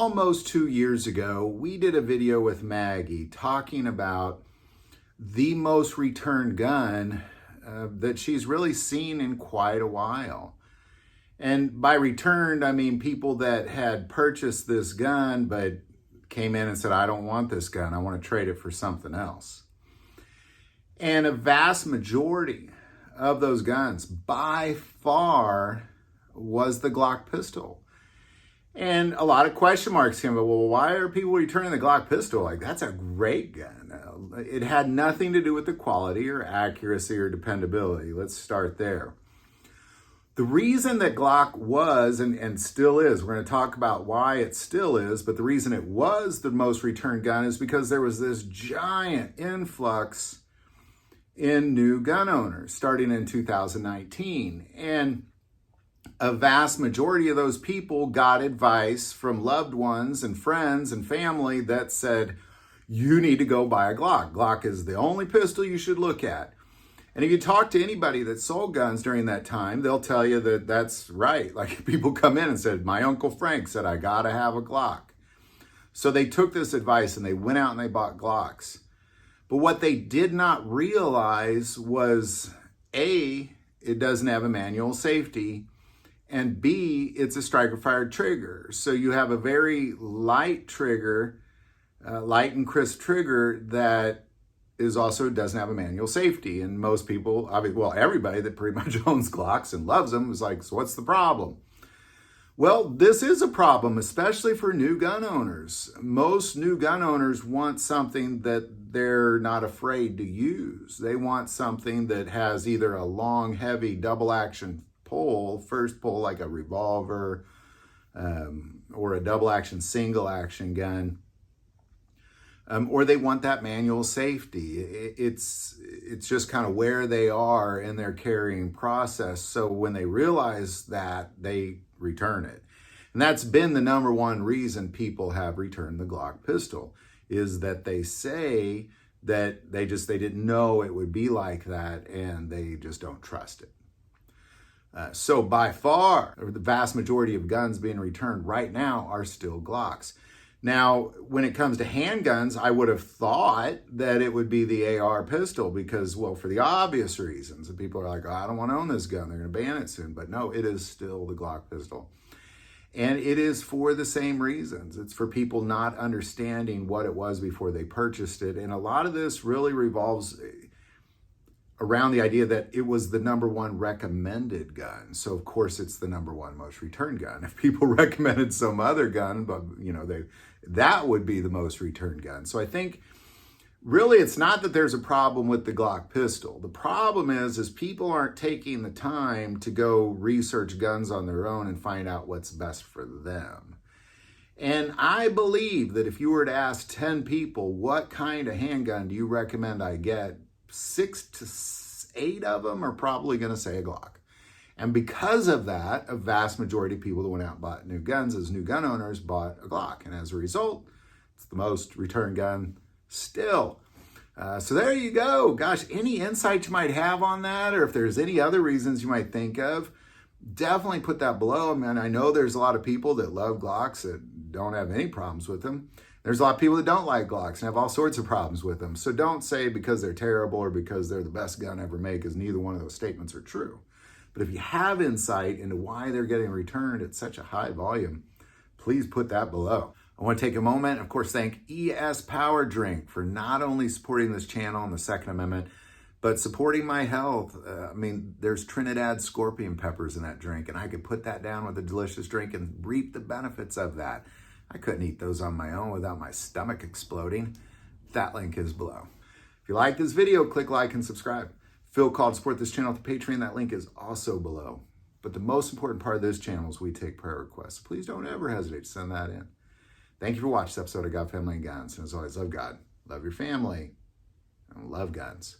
almost 2 years ago, we did a video with Maggie talking about the most returned gun that she's really seen in quite a while. And by returned, I mean people that had purchased this gun but came in and said, I don't want this gun, I want to trade it for something else. And a vast majority of those guns, by far, was the Glock pistol. And a lot of question marks came up. Well, why are people returning the Glock pistol? Like, that's a great gun. It had nothing to do with the quality or accuracy or dependability. Let's start there. The reason that Glock was, and still is, we're going to talk about why it still is, but the reason it was the most returned gun is because there was this giant influx in new gun owners starting in 2019. And a vast majority of those people got advice from loved ones and friends and family that said, you need to go buy a Glock. Glock is the only pistol you should look at. And if you talk to anybody that sold guns during that time, they'll tell you that that's right. Like, people come in and said, my Uncle Frank said, I gotta have a Glock. So they took this advice and they went out and they bought Glocks. But what they did not realize was, A, it doesn't have a manual safety, and B, it's a striker-fired trigger. So you have a very light trigger, light and crisp trigger that is also doesn't have a manual safety. And most people, well, everybody that pretty much owns Glocks and loves them is like, so what's the problem? Well, this is a problem, especially for new gun owners. Most new gun owners want something that they're not afraid to use. They want something that has either a long, heavy, double action pull, first pull like a revolver, or a double action, single action gun, or they want that manual safety. It's just kind of where they are in their carrying process. So when they realize that, they return it. And that's been the number one reason people have returned the Glock pistol, is that they say that they didn't know it would be like that and they just don't trust it. So by far, the vast majority of guns being returned right now are still Glocks. Now, when it comes to handguns, I would have thought that it would be the AR pistol because, well, for the obvious reasons. And people are like, oh, I don't want to own this gun. They're going to ban it soon. But no, it is still the Glock pistol. And it is for the same reasons. It's for people not understanding what it was before they purchased it. And a lot of this really revolves around the idea that it was the number one recommended gun. So of course it's the number one most returned gun. If people recommended some other gun, but that would be the most returned gun. So I think really it's not that there's a problem with the Glock pistol. The problem is people aren't taking the time to go research guns on their own and find out what's best for them. And I believe that if you were to ask 10 people, what kind of handgun do you recommend I get? 6 to 8 of them are probably going to say a Glock. And because of that, a vast majority of people that went out and bought new guns as new gun owners bought a Glock. And as a result, it's the most returned gun still. So there you go. Gosh, any insight you might have on that, or if there's any other reasons you might think of, definitely put that below. I mean, I know there's a lot of people that love Glocks that don't have any problems with them. There's a lot of people that don't like Glocks and have all sorts of problems with them. So don't say because they're terrible or because they're the best gun ever made, because neither one of those statements are true. But if you have insight into why they're getting returned at such a high volume, please put that below. I want to take a moment, of course, thank ES Power Drink for not only supporting this channel and the Second Amendment, but supporting my health. There's Trinidad scorpion peppers in that drink, and I could put that down with a delicious drink and reap the benefits of that. I couldn't eat those on my own without my stomach exploding. That link is below. If you like this video, click like and subscribe. Feel called to support this channel with Patreon. That link is also below. But the most important part of this channel is we take prayer requests. Please don't ever hesitate to send that in. Thank you for watching this episode of God, Family, and Guns. And as always, love God, love your family, and love guns.